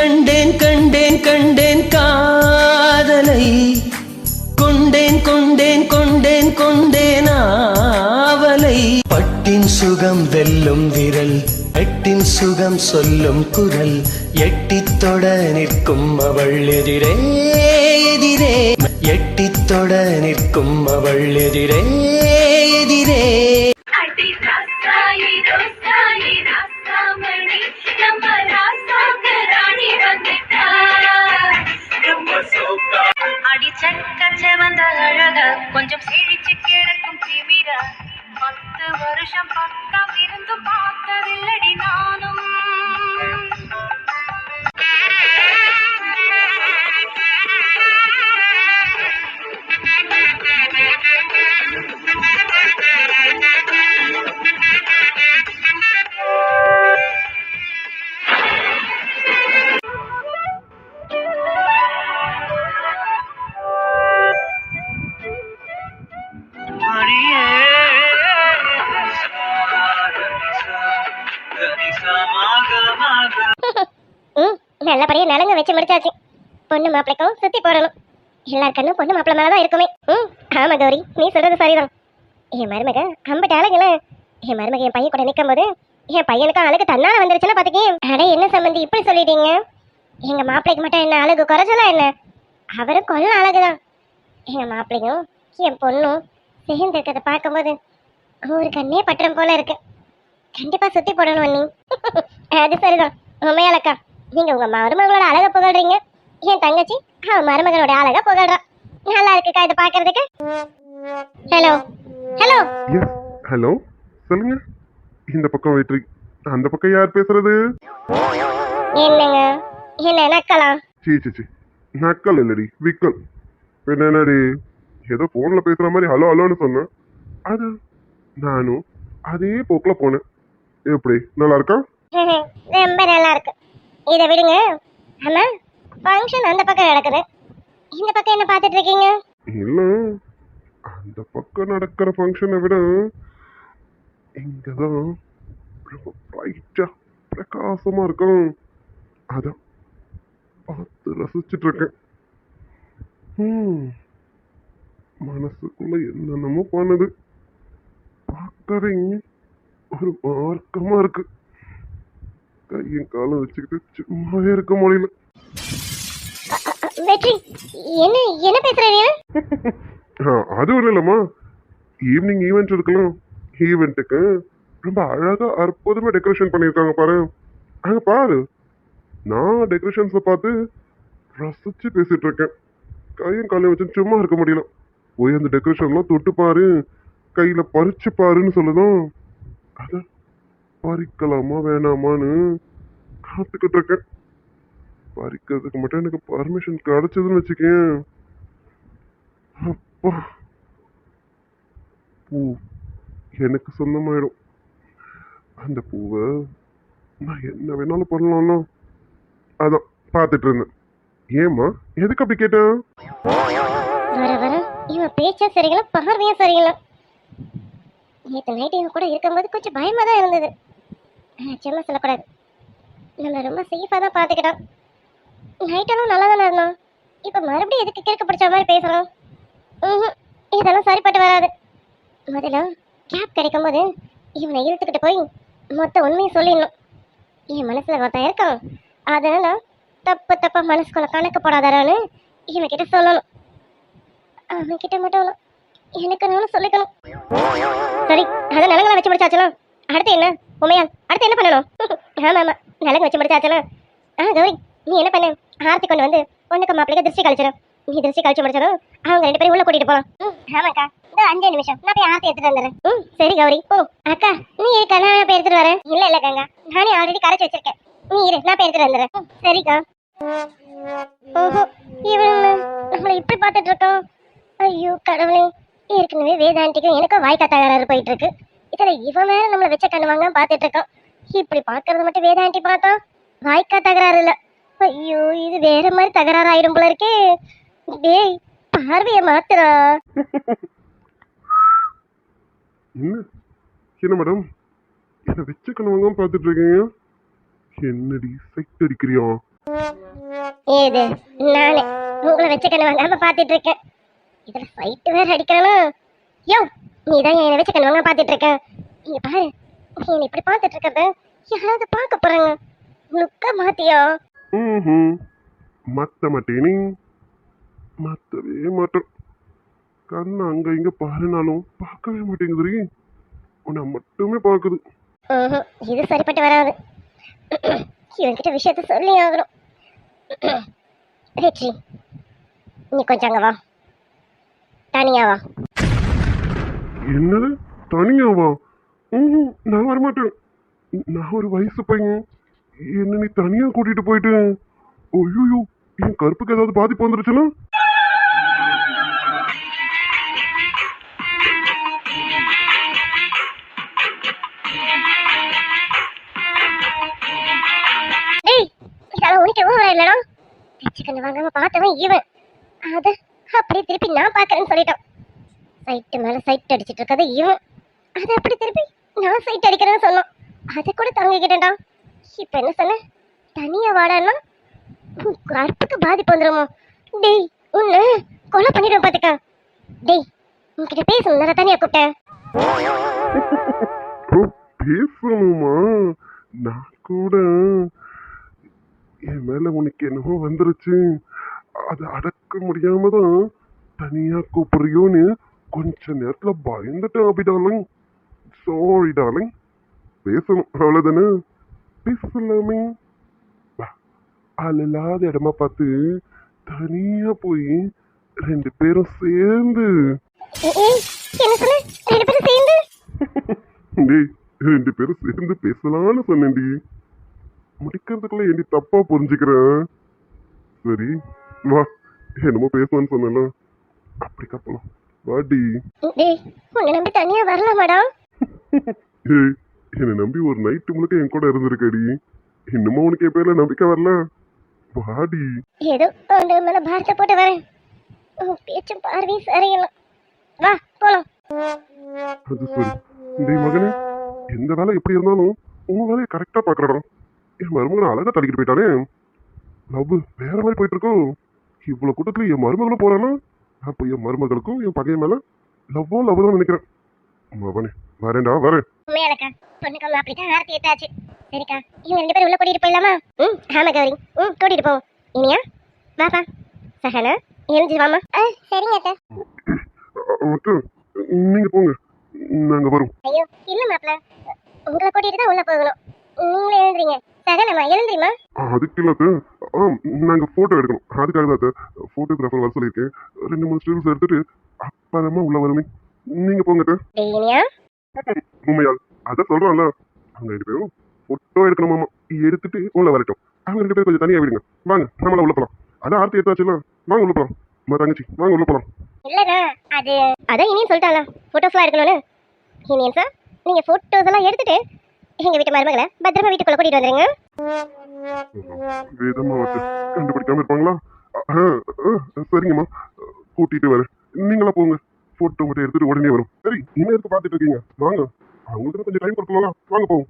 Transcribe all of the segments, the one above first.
கண்டேன் கண்டேன் கண்டேன் காதலை கொண்டேன் கொண்டேன் கொண்டேன் கொண்டேன் ஆவலை பட்டின் சுகம் வெல்லும் விரல் எட்டின் சுகம் சொல்லும் குரல் எட்டித் தொட நிற்கும் அவள் எதிரே எதிரே எட்டித் தொட நிற்கும் அவள் எதிரே எதிரே கொஞ்சம் சிரிச்சு கிடக்கும் திமிரா 10 வருஷம் பக்கம் இருந்து பார்த்ததில்லடி நானும் நல்லபடியா நலங்க வச்சு முடிச்சாச்சு. பொண்ணு மாப்பிளைக்கும் சுத்தி போடணும். எல்லாருக்கண்ணும் பொண்ணு மாப்பிள மேலதான் இருக்குமே. ஆமா கௌரி, நீ சொல்றது சரிதான். என் மருமக அம்பிட்டு அழகுல என் மருமக என் பையன் கூட நிற்கும் போது என் பையனுக்கு அழகு தன்னால வந்துருச்சுன்னா பாத்துக்கே. அட என்ன சம்பந்தி இப்படி சொல்லிட்டீங்க? எங்க மாப்பிளைக்கு மட்டும் என்ன அழகு குறைச்சலாம் என்ன? அவரும் கொல்ல அழகுதான். எங்க மாப்பிளையும் என் பொண்ணும் சேர்ந்து இருக்கிறத பார்க்கும்போது ஒரு கண்ணே பற்றம் போல இருக்கு. கண்டிப்பா சுத்தி போடணும் நீ. அது சரிதான் உண்மையாலக்கா. நீங்க உங்க மருமகளோட அழக புகழ்றீங்க, என் தங்கச்சி அவன் மருமகளோட அழக புகழ்றா. நல்லா இருக்குக்கா இதை பாக்குறதுக்கு. ஹலோ ஹலோ ஹலோ சொல்லுங்க. இந்த பக்கம் வெற்றி, அந்த பக்கம் யார் பேசுறது? என்னங்க என்ன நக்கலா? சீ சீ சீ, நக்கல் இல்லடி விக்கல். என்னடி ஏதோ போன்ல பேசுற மாதிரி ஹலோ ஹலோன்னு சொன்னேன். அது நானும் அதே போக்குல போனேன். எப்படி நல்லா இருக்கா? ரொம்ப நல்லா இருக்கு. இதை விடுங்க. ஆமா ஃபங்க்ஷன் அந்த பக்கம் நடக்குது, இந்த பக்கம் என்ன பார்த்துட்டு இருக்கீங்க? இல்ல, அந்த பக்கம் நடக்கிற ஃபங்க்ஷனை விட இங்கதான் ரொம்ப பிரைட்டா பிரகாசமா இருக்கும். அதான் பார்த்து ரசிச்சுட்டு இருக்கேன். மனசுக்குள்ள என்னென்னமோ பண்ணுது. பார்க்கவே ஒரு மார்க்கமா இருக்கு. கையும் காலம் வச்சுக்கிட்டு சும்மாவே இருக்க முடியல. வெற்றி என்ன என்ன பேசுறீங்க? அது ஒண்ணு இல்லம்மா, ஈவினிங் ஈவெண்ட் இருக்கலாம். ஈவெண்ட்டுக்கு ரொம்ப அழகா அற்புதமா டெக்கரேஷன் பண்ணியிருக்காங்க பாரு. அங்க பாரு. நான் டெக்கரேஷன்ஸை பார்த்து ரசிச்சு பேசிட்டு இருக்கேன். கையும் காலையும் வச்சு சும்மா இருக்க முடியல. போய் அந்த டெக்கரேஷன்லாம் தொட்டு பாரு, கையில பறிச்சு பாருன்னு சொல்லுதான். அத பறிக்கலாமா வேணாமான்னு காத்துக்கிட்டு இருக்கேன். பறிக்கிறதுக்கு மட்டும் எனக்கு பர்மிஷன் கிடைச்சதுன்னு வச்சுக்கேன். அப்பா, பூ எனக்கு சொந்தமாயிடும். அந்த பூவை நான் என்ன வேணாலும் பண்ணலாம்ல. அதான் பார்த்துட்டு இருந்தேன். ஏம்மா எதுக்கு அப்படி கேட்டேன்? வர வர இவன் பேச்சா சரிங்களா பார்வையா சரிங்களா? நேற்று நைட்டு இவன் கூட இருக்கும்போது கொஞ்சம் பயமா தான் இருந்தது. சும்மா சொல்லக்கூடாது. நம்ம ரொம்ப சேஃபாக தான் பார்த்துக்கிட்டோம். நைட்டெல்லாம் நல்லா தானே இருந்தோம். இப்போ மறுபடியும் எதுக்கு கிறுக்கு பிடிச்ச மாதிரி பேசுகிறோம்? இதெல்லாம் சரிப்பட்டு வராது. முதல்ல கேப் கிடைக்கும் போது இவனை இழுத்துக்கிட்டு போய் மொத்த உண்மையை சொல்லிடணும். என் மனசில் ஒருத்தன் இருக்கான், அதனால தப்பு தப்பா மனசுக்குள்ள கணக்கு போடாதாரான்னு இவன்கிட்ட சொல்லணும். அவன்கிட்ட மட்டும் எனக்கு நானும் சொல்லிக்கணும். சரி, அதை நிலங்களை வச்சு முடிச்சாச்சலாம். அடுத்து என்ன உமையால்? அடுத்து என்ன பண்ணணும்? ஆமா ஆமா, நிலங்க வச்சு முடிச்சாச்சலாம். கௌரி நீ என்ன பண்ண? ஆர்த்தி கொண்டு வந்து பொண்ணுக்கு மாப்பிள்ளைக்கு திருஷ்டி கழிச்சிடும். நீ திருஷ்டி கழிச்சு முடிச்சிடும், அவங்க 2 பேரும் உள்ள கூட்டிட்டு போகலாம். ஆமாக்கா, இந்த 5 நிமிஷம் நான் போய் ஆர்த்தி எடுத்துட்டு வந்துடுறேன். சரி கௌரி போ. அக்கா நீ இருக்கா, நான் போய் எடுத்துட்டு வரேன். இல்ல இல்ல கங்கா, நானே ஆல்ரெடி கரைச்சி வச்சிருக்கேன். நீ இரு, நான் போய் எடுத்துட்டு வந்துடுறேன். சரிக்கா. ஓஹோ, இவன் நம்மளை இப்படி பார்த்துட்டு இருக்கோம். ஐயோ கடவுளே, ஏற்கனவே வேதாண்டிக்கும் எனக்கும் வாய்க்கா தகராறு போயிட்டு இருக்கு. இதுல இவன் வேற நம்மளை வச்ச கண்ணுவாங்க பார்த்துட்டு இருக்கோம். இப்படி பாக்குறது மட்டும் வேதாண்டி பார்த்தா வாய்க்கா தகராறு இல்ல. ஐயோ, இது வேற மாதிரி தகராறு ஆயிடும் போல இருக்கே. டேய் பார்வைய மாத்துறா. என்ன மேடம், என்ன வச்ச கணவங்க பார்த்துட்டு இருக்கீங்க? என்னடி சைட் அடிக்கிறியா? ஏது நானு உங்களை வச்சு கண்ணு வாங்காம பாத்துட்டு இருக்கேன். இதுல ஃபைட் வேற அடிக்கணும். யோ நீதான் என்னை வச்சு கண்ணு வாங்க பாத்துட்டு இருக்க. இங்க பாரு, நீ என்னை இப்படி பாத்துட்டு இருக்கிறத யாராவது பார்க்க போறாங்க. லுக்க மாத்தியோ? மத்த மாட்டேனி, மத்தவே மாட்டேன். கண்ணு அங்க இங்க பாருனாலும் பார்க்கவே மாட்டேங்குதுரி. உன்னை மட்டுமே பார்க்குது. இது சரிப்பட்டு வராது. இவன்கிட்ட விஷயத்த சொல்லி ஆகணும். வெற்றி, நீ கொஞ்சம் அங்க வா, தனியா வா. என்னது தனியாவா? நான் வரமாட்டேன். நான் ஒரு வயசு பையன். என்ன நீ தனியா கூட்டிட்டு போயிட்டு? ஐயோ, என் கருப்புக்கு ஏதாவது பாதிப்பு வந்துருச்சுன்னா? டேய், இதெல்லாம் உனக்கு எவ்வளவு இல்லடா. சிக்கன் வாங்காம பார்த்தவன் இவன். அத அப்படியே திருப்பி நான் பாக்குறேன்னு சொல்லிட்டான். சைட்டு மேல சைட் அடிச்சிட்டு இருக்கது இவன். அத அப்படி திருப்பி நான் சைட் அடிக்கிறேன்னு சொன்னான். அதை கூட தங்கிக்கிட்டேன்டா. இப்ப என்ன சொன்ன? தனியா வாடான்னா கருப்புக்கு பாதிப்பு வந்துருமோ? டேய், உன்னை கொலை பண்ணிடுவேன் பாத்துக்க. டேய், உன்கிட்ட பேசணும், நான் தனியா கூப்பிட்டேன். பேசணுமா? நான் கூட என் மேல உனக்கு என்னவோ வந்துருச்சு, அதை அடக்க முடியாம தான் தனியா கூப்பிடுறியோன்னு கொஞ்ச நேரத்துல பயந்துட்டேன். அபிடாலிங், சாரி டார்லிங். பேசணும் அவ்வளவுதானே? பேசலாமே. இல்லாத இடமா பார்த்து தனியா போய் 2 பேரும் சேர்ந்து என்ன சொன்ன? 2 பேரும் சேர்ந்து? டேய், 2 பேரும் சேர்ந்து பேசலாம்னு சொன்னேன்டி. முடிக்கிறதுக்குள்ள என்னடி தப்பா புரிஞ்சுக்கிறேன். சரி வா, என்னமோ பேசலான்னு சொன்னல, அப்படி கப்பலாம் வாடி. டேய், உன்னை நம்பி தனியா வரலாமாடா? ஏய், என்னை நம்பி ஒரு நைட்டு முழுக்க என் கூட இருந்திருக்கடி. இன்னமும் உனக்கு என் பேர்ல நம்பிக்கை வரல? வாடி. ஏதோ உங்க மேல பாரத்தை போட்டு வரேன். உன் பேச்சும் பார்வையும் சரியில்லை. வா போலாம். அது சரி. டேய் மகனே, எந்த வேலை எப்படி இருந்தாலும் உன் வேலையை கரெக்டா பாக்குறடா. என் மருமகனை அழகா தள்ளிக்கிட்டு போயிட்டானே. லவ் வேற மாதிரி போயிட்டு இருக்கோம். இவ்வளவு கூட்டத்துல என் மருமகளும் போறானா? அப்ப என் மருமகளுக்கும் என் பகைய மேல லவ்வோ லவ் தான் நினைக்கிறேன். மகனே வரேன்டா, வரேன். உண்மையாலக்கா, பொண்ணுக்கு அப்படித்தான் ஆரத்தி ஏத்தாச்சு. சரிக்கா, இவங்க 2 பேரும் உள்ள கூட்டிட்டு போயிடலாமா? ஆமா கௌரி, கூட்டிட்டு போவோம். இனியா வாப்பா. சஹனா எழுந்து வாமா. சரிங்க அக்கா. மட்டும் நீங்க போங்க, நாங்க வரோம். ஐயோ இல்ல மாப்ள, உங்களை கூட்டிட்டு தான் உள்ள போகணும். நீங்களே எழுந்துறீங்க. சகனம்மா எழுந்துறீமா? அதுக்கு இல்லாத நாங்க போட்டோ எடுக்கணும். அதுக்காக தான் போட்டோகிராஃபர் வர சொல்லியிருக்கேன். 2-3 ஸ்டில்ஸ் எடுத்துட்டு அப்பறமா உள்ள வருமே. நீங்க போங்க. இனியா உண்மையால் அதான் சொல்றான்ல, அவங்க 2 பேரும் போட்டோ எடுக்கணுமாமா. எடுத்துட்டு உள்ள வரட்டும். அவங்க 2 பேரும் கொஞ்சம் தனியா விடுங்க. வாங்க, நம்மள உள்ள போலாம். அதான் ஆர்த்தி எடுத்தாச்சுல, வாங்க உள்ள போலாம். தங்கச்சி வாங்க உள்ள போலாம். இல்லடா, அதான் இனியும் சொல்லிட்டாளா போட்டோஸ்லாம் எடுக்கணும்னு. இனியன் சார், நீங்க போட்டோஸ் எல்லாம் எடுத்துட்டு எங்க வீட்டு மருமகளை பத்திரமா வீட்டுக்குள்ள கூட்டிட்டு வந்துருங்க. வேதமா வச்சு கண்டுபிடிக்காம இருப்பாங்களா? சரிங்கம்மா, கூட்டிட்டு வரேன். நீங்களா போங்க, போட்டோ மட்டும் எடுத்துட்டு உடனே வரும். சரி, இன்னும் எடுத்து பாத்துட்டு இருக்கீங்க, வாங்க. அவங்களுக்கு கொஞ்சம் டைம் கொடுக்கலாம், வாங்க போவோம்.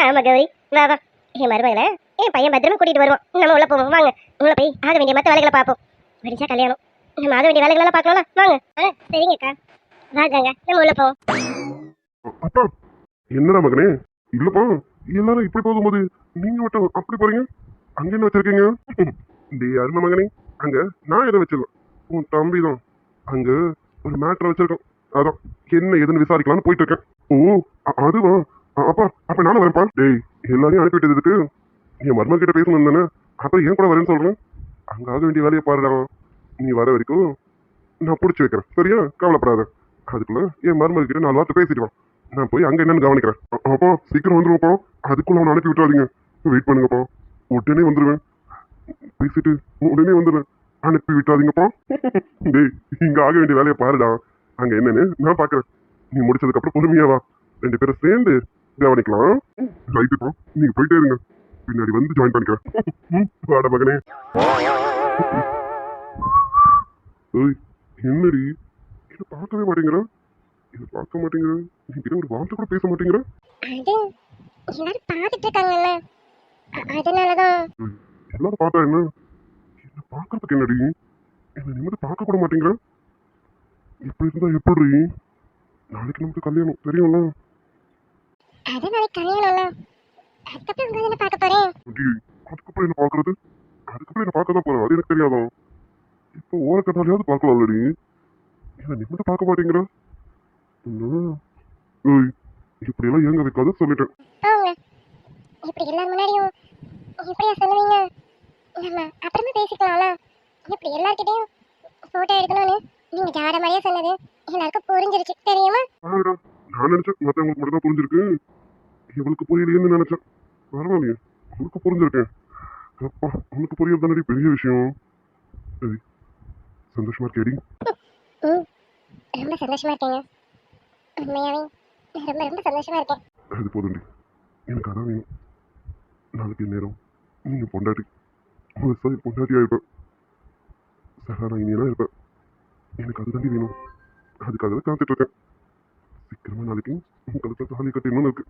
ஆமா கௌரி, வா வா. என் மருமகளை என் பையன் பத்திரமா கூட்டிட்டு வருவான். நம்ம உள்ள போவோம், வாங்க. உள்ள போய் ஆக வேண்டிய மற்ற வேலைகளை பார்ப்போம். முடிஞ்சா கல்யாணம், நம்ம ஆக வேண்டிய வேலைகளெல்லாம் பார்க்கலாம், வாங்க. சரிங்கக்கா, வாங்க, நம்ம உள்ள போவோம். அப்பா, என்னடா மகனே? இல்லப்பா, எல்லாரும் இப்படி போகும்போது நீங்க மட்டும் அப்படி போறீங்க. அங்க என்ன வச்சிருக்கீங்க? டேய் அருமை மகனே, அங்க நான் எதை வச்சிருக்கேன், உன் தம்பி தான் அங்க ஒரு மேட்டர் வச்சிருக்கேன். அதான் என்ன ஏதுன்னு விசாரிக்கலாம்னு போயிட்டு இருக்கேன். ஓ அதுவா? அப்பா, அப்ப நானும் வரேன்ப்பா. டேய், எல்லாரையும் அனுப்பிட்டதுக்கு என் மருமக கிட்ட பேசணும் தானே, அப்புறம் ஏன் கூட வரேன்னு சொல்றேன். அங்க ஆக வேண்டிய வேலையை பாருடா. நீ வர வரைக்கும் நான் பிடிச்சி வைக்கிறேன், சரியா? கவலைப்படாத. அதுக்குள்ள என் மருமக கிட்ட 4 வார்த்தை பேசிடுவான். நான் போய் அங்க என்னன்னு கவனிக்கிறேன். அப்பா சீக்கிரம் வந்துருவோம்ப்பா. அதுக்குள்ள அவனை அனுப்பி விட்டுறாதீங்க. வெயிட் பண்ணுங்கப்பா, உடனே வந்துடுவேன். பேசிட்டு உடனே வந்துடுவேன், அனுப்பி விட்டுறாதீங்கப்பா. டேய், இங்க ஆக வேண்டிய வேலையை பாருடா. அங்க என்னன்னு நான் பாக்குறேன். நீ முடிச்சதுக்கு அப்புறம் பொறுமையா வா, 2 பேரும் சேர்ந்து கவனிக்கலாம். ரைட்டுப்பா, நீங்க போயிட்டே இருங்க, பின்னாடி வந்து ஜாயின் பண்ணிக்கிறேன். வாட மகனே. என்னடி இதை பார்க்கவே மாட்டேங்கிற? இதை பார்க்க மாட்டேங்கிற? நீ ஒரு வார்த்தை கூட பேச மாட்டேங்கிற? அது எல்லாரும் பார்த்துட்டு இருக்காங்கல்ல, அதனாலதான். எல்லாரும் பார்த்தா என்ன என்ன பார்க்கறதுக்கு என்னடி என்ன நிம்மதி பார்க்க கூட மாட்டேங்கிற இப்படி இருந்தா எப்படி நாளைக்கு நமக்கு கல்யாணம் தெரியும்ல அதான் நாளைக்கு கல்யாணம்ல அதுக்கப்புறம் உங்க என்ன பார்க்க போறேன் அடி அதுக்கப்புறம் என்ன பார்க்கறது அதுக்கப்புறம் என்ன பார்க்க தான் போறேன் அது எனக்கு தெரியாதா இப்போ ஓரக்கட்டாலையாவது பார்க்கலாம்லடி என்ன நிம்மதி பார்க்க மாட்டேங்கிற ஏய் இப்படியெல்லாம் ஏங்க வைக்காத சொல்லிட்டேன் போங்க இப்படி எல்லாரும் முன்னாடியும் எப்படியா சொல்லுவீங்க நம்ம அப்புறமா பேசிக்கலாம்ல இப்படி எல்லார்கிட்டையும் போட்டோ எடுக்கணும்னு நீங்க ஜாட மாதிரியே சொன்னது எல்லாருக்கும் புரிஞ்சிருச்சு தெரியுமா ஆடா நான் நினைச்சேன் மற்றவங்களுக்கு மட்டும் தான் புரிஞ்சிருக்கு இவளுக்கு புரியலையேன்னு நினைச்சேன் பரவாயில்லையே உனக்கு புரிஞ்சிருக்கேன் அப்பா உனக்கு புரியறது தானடி பெரிய விஷயம் சரி சந்தோஷமா இருக்கேடி ம் ரொம்ப சந்தோஷமா இருக்கேங்க உண்மையாவே ரொம்ப ரொம்ப சந்தோஷமா இருக்கேன் அது போதுண்டி எனக்கு அதான் வேணும் நாளைக்கு நேரம் நீங்க பொண்டாட்டி விவசாயி பொண்டாட்டியா இருப்பேன் சகானா இனியெல்லாம் இருப்பேன் எனக்கு அது தாண்டி வேணும் அதுக்காக தான் காத்துட்டு இருக்கேன் சீக்கிரமா நாளைக்கு உங்களுக்கு தாலி கட்டிடணும்னு இருக்கு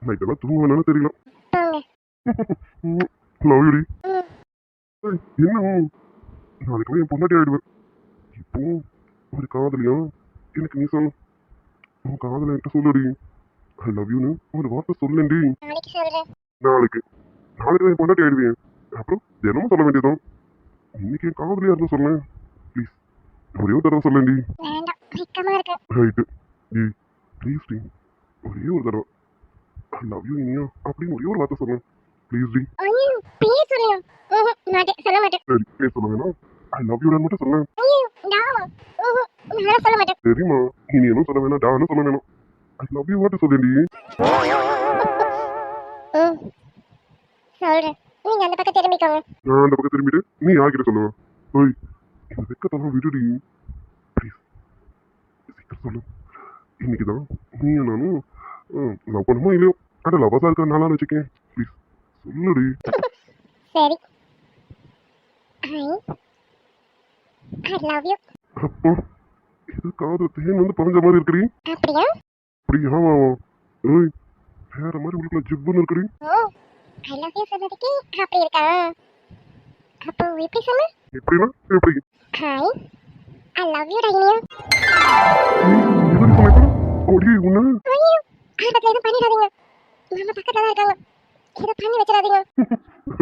நைட்டெல்லாம் தூங்குவேனானு தெரியல போங்க லவ் யூடி ம் என்ன நாளைக்கு என் பொண்டாட்டி ஆயிடுவேன் இப்போ ஒரு காதலியா எனக்கு நீ சொல்லு உன் காதலை என்கிட்ட சொல்லுடி ஐ லவ் யூன்னு ஒரு வார்த்தை சொல்லேன்டி நாளைக்கு சொல்றேன் நாளைக்கு நாளைக்கு என் பொண்டாட்டி ஆயிடுவேன் அப்புறம் தினமும் சொல்ல வேண்டியதும் இன்னைக்கு என் காதலியா இருந்தா சொல்லேன் ப்ளீஸ் ஒரே ஒரு தடவை சொல்லேன்டி வேண்டாம் வெக்கமா இருக்கு ரைட்டு ஏய் ப்ளீஸ் டி ஒரே ஒரு தடவை ஐ லவ் யூ இனியா அப்படின்னு ஒரே ஒரு வார்த்தை சொல்லேன் ப்ளீஸ் டி ஐயோ பேர் சொல்லுங்க மாட்டேன் சொல்ல மாட்டேன் சரி பேச சொல்ல வேணாம் ஐ லவ் யூ மட்டும் சொல்லேன் ஐயோ டாமா நான் சொல்ல மாட்டேன் சரிம்மா இனி என்ன சொல்ல வேணாம் டான்னு சொல்ல வேணாம் ஐ லவ் யூ மட்டும் சொல்லேன்டி ம் சொல்றேன் நீங்க அந்த பக்கம் திரும்பிக்கோங்க நான் அந்த பக்கம் திரும்பிட்டு நீ யார்கிட்ட சொல்லுவ ஓய் இந்த வெக்கத்தெல்லாம் விடுடி ப்ளீஸ் சீக்கிரம் சொல்லு இன்னைக்கு தான் நீயும் நானும் லவ் பண்ணுமோ இல்லையோ அட லவ்வஸாக இருக்கிற நாளான்னு வச்சுக்கேன் ப்ளீஸ் சொல்லுடி சரி ஐ லவ் யூ அப்போ இது காது தேன் வந்து பறஞ்ச மாதிரி இருக்குடி அப்படியா அப்படி ஆமா ஓய் வேற மாதிரி உங்களுக்குள்ள ஜிப்புன்னு இருக்குடி ஓ ஐ லவ் யூ சொன்னதுக்கு அப்படி இருக்கா அப்போ எப்படி சொல்லு எப்படின்னா எப்படி ஹாய் ஐ லவ் யூ டைனியா எப்படி சொல்லிட்டு ஓடி உன்ன ஐயோ ஆபத்துல எதுவும் பண்ணிடாதீங்க நம்ம பக்கத்துல தான் இருக்காங்க எதுவும் பண்ணி வச்சிடாதீங்க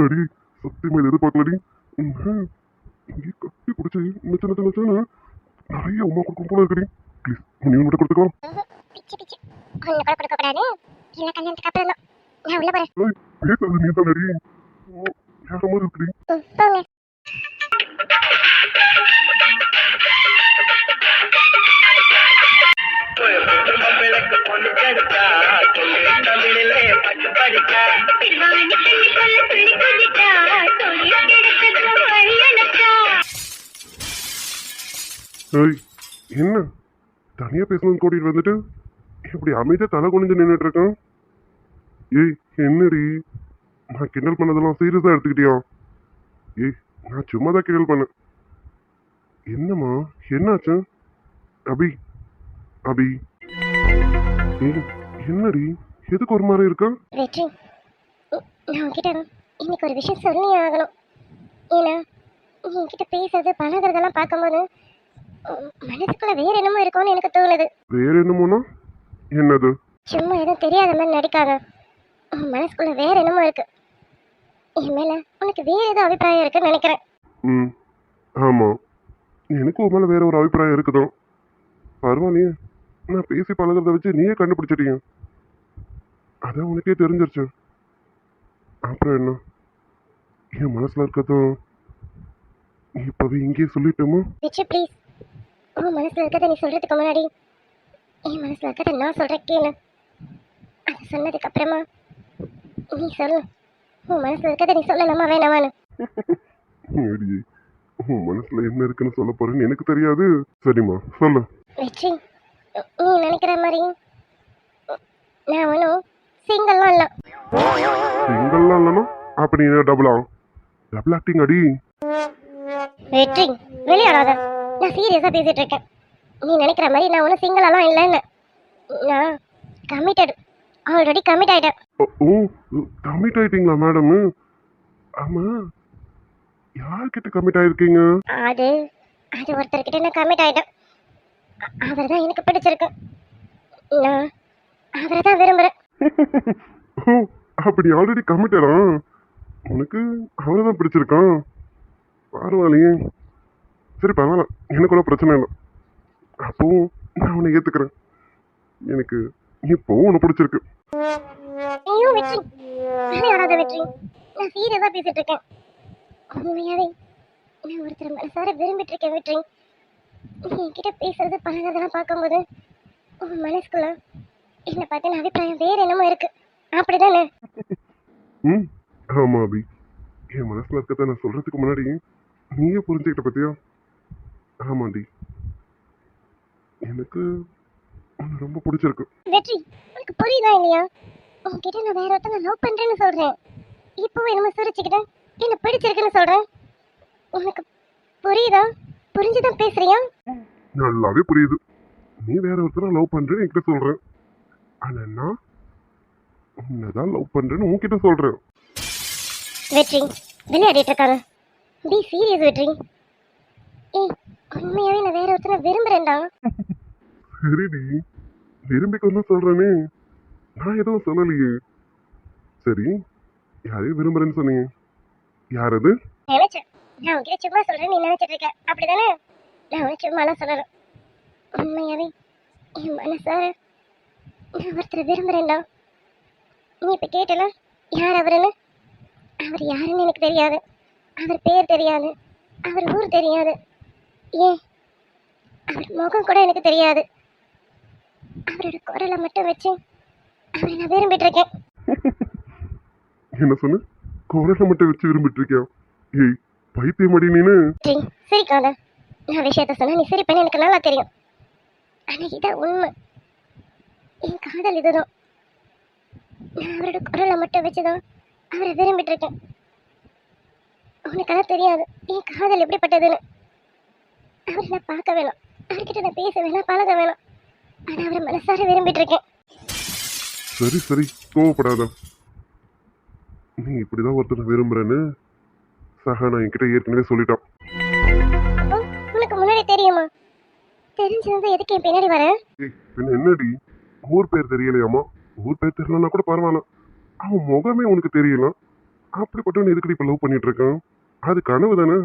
அடி சத்தியமா இதை எதிர்பார்க்கலடி இங்கே கட்டி பிடிச்சி நச்சு நிறைய உமா கொடுக்கும் போல இருக்குடி ப்ளீஸ் நீ மட்டும் கொடுத்துக்கோ பிச்சு பிச்சு ஒன்று கூட கொடுக்க கூடாது இல்லை கல்யாணத்துக்கு அப்புறம் தான் நான் உள்ள போறேன் பேசுறது நீ தான் நடி வேற மாதிரி இருக்குடி போங்க விளக்கு பொண்ணு கெடுத்தா தமிழிலே பட்டு படிக்கா ஏய் என்ன தனியா பேசணும்னு கூட்டிட்டு வந்துட்டு இப்படி அமைதியா தலை குனிஞ்சு நின்றுட்டு இருக்கான் ஏய் என்னடி நான் கிண்டல் பண்ணதெல்லாம் சீரியஸா எடுத்துக்கிட்டியா ஏய் நான் சும்மா தான் கிண்டல் பண்ணேன் என்னம்மா என்னாச்சு அபி அபி ஏய் என்னடி எதுக்கு ஒரு மாதிரி இருக்கா வெற்றி நான் உன்கிட்ட இன்னைக்கு ஒரு விஷயம் சொல்லி ஆகணும் ஏன்னா நீ என்கிட்ட பேசுறது பழகிறதெல்லாம் பார்க்கும்போது மனசுக்குள்ள வேற என்னமோ இருக்கும்னு எனக்கு தோணுது வேற என்னமோனா என்னது சும்மா எதுவும் தெரியாத மாதிரி நடிக்காத உன் மனசுக்குள்ள வேற என்னமோ இருக்கு என் மேல உனக்கு வேற ஏதோ அபிப்பிராயம் இருக்குன்னு நினைக்கிறேன் ம் ஆமாம் எனக்கு ஒரு மேலே வேற ஒரு அபிப்பிராயம் இருக்குதான் பரவாயில்லையே நான் பேசி பழகிறத வச்சு நீயே கண்டுபிடிச்சிட்டீங்க அதான் உனக்கே தெரிஞ்சிருச்சு அப்புறம் என்ன என் மனசில் இருக்கதும் இப்போவே இங்கேயே சொல்லிட்டோமா விச்சு ப்ளீஸ் உன் மனசுல இருக்கிறத நீ சொல்றதுக்கு முன்னாடி என் மனசுல இருக்கிறத நான் சொல்றேன் கேளு அது சொன்னதுக்கு அப்புறமா நீ சொல்லு உன் மனசுல இருக்கிறத நீ சொல்லலாமா வேணாமான்னு அடியே உன் மனசுல என்ன இருக்குன்னு சொல்ல போறேன்னு எனக்கு தெரியாது சரிம்மா சொல்லு வெற்றி நீ நினைக்கிற மாதிரி நான் ஒன்றும் சிங்கிள்லாம் இல்லை சிங்கிள்லாம் இல்லைன்னா அப்படி டபுளா டபுள் ஆக்டிங் அடி வெற்றி வெளியாடாத நான் சீரியஸாக பேசிட்டு இருக்கேன் நீ நினைக்கிற மாதிரி நான் ஒன்றும் சிங்கிளாலாம் இல்லைன்னு நான் கமிட்டட் ஆல்ரெடி கமிட் ஆகிட்டேன் ஓ கமிட் ஆயிட்டீங்களா மேடம் ஆமா யார்கிட்ட கமிட் ஆயிருக்கீங்க? அது அது ஒருத்தர்கிட்ட நான் கமிட் ஆயிட்டேன். அவர் தான் எனக்கு பிடிச்சிருக்கு. நான் அவரை தான் விரும்புகிறேன். ஓ, அப்படி ஆல்ரெடி கமிட்டடா? உனக்கு அவரை தான் பிடிச்சிருக்கான்? பரவாயில்லையே. சரி பரவாயில்ல, எனக்கு கூட பிரச்சனை இல்லை. அப்பவும் நான் உன்னை ஏத்துக்கிறேன். எனக்கு இப்போவும் உன்னை பிடிச்சிருக்கு. ஐயோ வெற்றி, விளையாடாத வெற்றி. நான் சீரியஸாக பேசிட்டு இருக்கேன். உண்மையாவே நான் ஒருத்தர் மனசார விரும்பிட்டு இருக்கேன் வெற்றி. நீ என்கிட்ட பேசுறது பழகிறதெல்லாம் பார்க்கும்போது உன் மனசுக்குள்ள என்னை பற்றின அபிப்பிராயம் வேற என்னமோ இருக்கு. அப்படிதானே? ம், ஆமா அபி. என் மனசுல இருக்கத நான் சொல்றதுக்கு முன்னாடி நீயே புரிஞ்சுக்கிட்ட பத்தியா? ஆமாண்டி, எனக்கு உன்னை ரொம்ப பிடிச்சிருக்கு. வெற்றி, உனக்கு புரியுதா இல்லையா? உன்கிட்ட நான் வேற ஒருத்தனை லவ் பண்றேன்னு சொல்றேன். இப்போ என்னமோ சிரிச்சுக்கிட்ட என்ன பிடிச்சிருக்குன்னு சொல்றேன். உனக்கு புரியுதா? புரிஞ்சுதான் பேசுறியா? நல்லாவே புரியுது. நீ வேற ஒருத்தர லவ் பண்றேன்னு என்கிட்ட சொல்றேன். ஆனா நான் உன்னதான் லவ் பண்றேன்னு உன்கிட்ட சொல்றேன். வெற்றி, விளையாடிட்டு இருக்காங்க. பி சீரியஸ் வெற்றி. ஏய், உண்மையாவே நான் வேற ஒருத்தனை விரும்புறேன்டா. சரிடி, விரும்பிக்கொண்டு சொல்றேனே, நான் எதுவும் சொல்லலையே. சரி, யாரையும் விரும்புறேன்னு சொன்னீங்க, யார் அது? நினைச்சேன். நான் உன்கிட்ட சும்மா சொல்றேன், நீ நினைச்சிட்டு இருக்க. அப்படிதானே? நான் உனக்கு சும்மாலாம் சொல்லல. உண்மையாவே என் மனசார நான் ஒருத்தரை விரும்புறேன்டா. நீ இப்ப கேட்டல யார் அவருன்னு? அவர் யாருன்னு எனக்கு தெரியாது. அவர் பேர் தெரியாது. அவர் ஊர் தெரியாது. ஏன் அவர் முகம் கூட எனக்கு தெரியாது. அவரோட குரலை மட்டும் வச்சு அவரை நான் விரும்பிட்டு இருக்கேன். என்ன சொன்ன? குரலை மட்டும் வச்சு விரும்பிட்டு இருக்கியா? ஏய் பைத்தியமடி நீனு. சரி, சிரிக்காத. நான் விஷயத்த சொன்னா நீ சிரிப்பேன்னு எனக்கு நல்லா தெரியும். ஆனா இதான் உண்மை. என் காதல் இதுதான். நான் அவரோட குரலை மட்டும் வச்சுதான் அவரை விரும்பிட்டு இருக்கேன். உனக்கெல்லாம் தெரியாது என் காதல் எப்படிப்பட்டதுன்னு. அவரை நான் பார்க்க வேணும், அவர்கிட்ட நான் பேச வேணாம், பழக வேணும். ஆனா அவரை மனசார விரும்பிட்டு இருக்கேன். சரி சரி, கோவப்படாத. நீ இப்படிதான் ஒருத்தனை விரும்புறேன்னு சஹானா என்கிட்ட ஏற்கனவே சொல்லிட்டான். அப்போ உனக்கு முன்னாடி தெரியுமா? தெரிஞ்சிருந்தா எதுக்கு என் பின்னாடி வர? ஏய் பின்ன என்னடி, ஊர் பேர் தெரியலையாமா? ஊர் பேர் தெரியலன்னா கூட பரவாயில்ல, அவன் முகமே உனக்கு தெரியல. அப்படிப்பட்டவன் எதுக்கடி இப்ப லவ் பண்ணிட்டு இருக்கான்? அது கனவு தானே,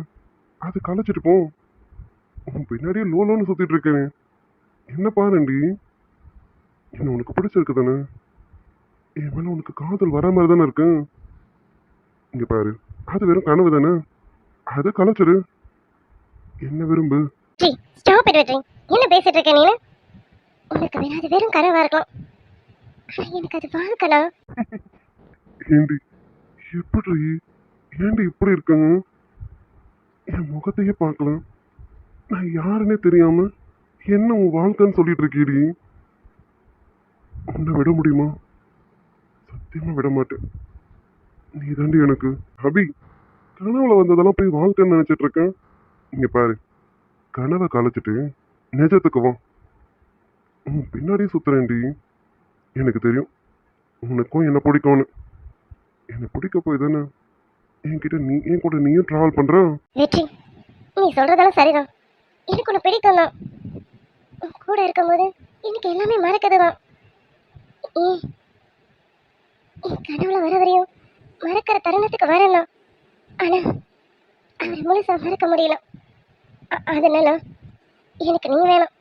அது கலைச்சிட்டு போ. உன் பின்னாடியே லோலோன்னு சுத்திட்டு இருக்கேன். என்ன பாருண்டி, என்ன உனக்கு பிடிச்சிருக்கு தானே? என் மேல உனக்கு காதல் வர மாதிரி தானே இருக்கு. இங்க பாரு, அது வெறும் கனவு தானே, அது கலைச்சிரு. என்ன விரும்பு. சீ, ஸ்டாப் இட் வெற்றி. என்ன பேசிட்டு இருக்க நீ? உனக்கு வேணா அது வெறும் கனவா இருக்கலாம். ஆனா எனக்கு அது வாழ்க்கனா. ஏண்டி எப்படி, ஏண்டி இப்படி இருக்காங்க? என் முகத்தையே பார்க்கலாம், நான் யாருன்னே தெரியாம என்ன உன் வாழ்க்கைன்னு சொல்லிட்டு இருக்கீடி. உன்னை விட முடியுமா? சத்தியமா விட மாட்டேன். நீ தாண்டி எனக்கு. அபி, கனவுல வந்ததெல்லாம் போய் வாழ்க்கைன்னு நினைச்சிட்டு இருக்கேன். இங்க பாரு, கனவை கலைச்சிட்டு நிஜத்துக்கு வா. உன் பின்னாடியே சுத்துறேன்டி. எனக்கு தெரியும் உனக்கும் என்ன பிடிக்கும்னு. என்னை பிடிக்க போய் தானே என்கிட்ட நீ என் கூட நீயும் டிராவல் பண்ற. வெற்றி, நீ சொல்றதெல்லாம் சரிதான். எனக்கு உன்னை பிடிக்கும் தான். உன் கூட இருக்கும்போது எனக்கு எல்லாமே மறக்குதுதான். ஏன் என் கனவுல வர வரையும் மறக்கிற தருணத்துக்கு வரணும். ஆனா அவர் முழுசா மறக்க முடியல. அதனால எனக்கு நீ வேணும்,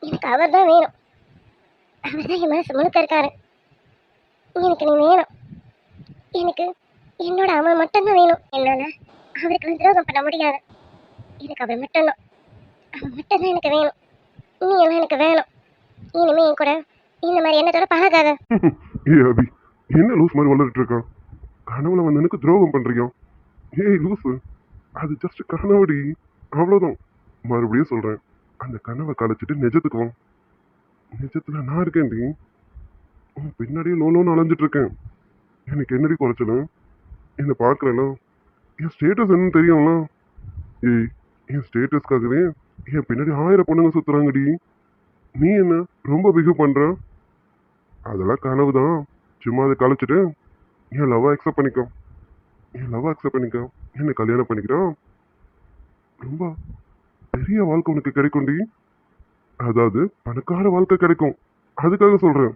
எனக்கு அவர் தான் வேணும். அவர் தான் என் மனசு முழுக்க இருக்காரு. எனக்கு நீ வேணும். எனக்கு என்னோட அவன் மட்டும்தான் வேணும். என்னால அவருக்கு நான் துரோகம் பண்ண முடியாது. எனக்கு அவர் மட்டும்தான், அவன் மட்டும்தான் எனக்கு வேணும். நீ எல்லாம் எனக்கு வேணும். இனிமே என் கூட இந்த மாதிரி எண்ணத்தோட பழகாத. ஏ அபி, என்ன லூஸ் மாதிரி வளர்ந்துட்டு இருக்கான்? கனவுல வந்து எனக்கு துரோகம் பண்றியா? ஏய் லூசு, அது ஜஸ்ட் கனவுடி, அவ்வளோதான். மறுபடியும் சொல்றேன், அந்த கனவை கலைச்சிட்டு நிஜத்துக்கு வா. நிஜத்துல நான் இருக்கேன்டி. உன் பின்னாடியே லோலோன்னு அலைஞ்சிட்டு இருக்கேன். எனக்கு என்னடி குறைச்சல? என்னை பார்க்கறல, என் ஸ்டேட்டஸ் என்னன்னு தெரியும்ல. ஏய், என் ஸ்டேட்டஸ்க்காகவே என் பின்னாடி 1000 பொண்ணுங்க சுத்துறாங்கடி. நீ என்ன ரொம்ப பிஹேவ் பண்ற? அதெல்லாம் கனவு தான். சும்மா அதை கலைச்சிட்டு என் லவ்வை அக்செப்ட் பண்ணிக்கோ. என் லவ்வை அக்செப்ட் பண்ணிக்கோ. என்ன கல்யாணம் பண்ணிக்கிட்டான் ரொம்ப பெரிய வாழ்க்கை உனக்கு கிடைக்கும்டி. அதாவது பணக்கார வாழ்க்கை கிடைக்கும், அதுக்காக சொல்றேன்.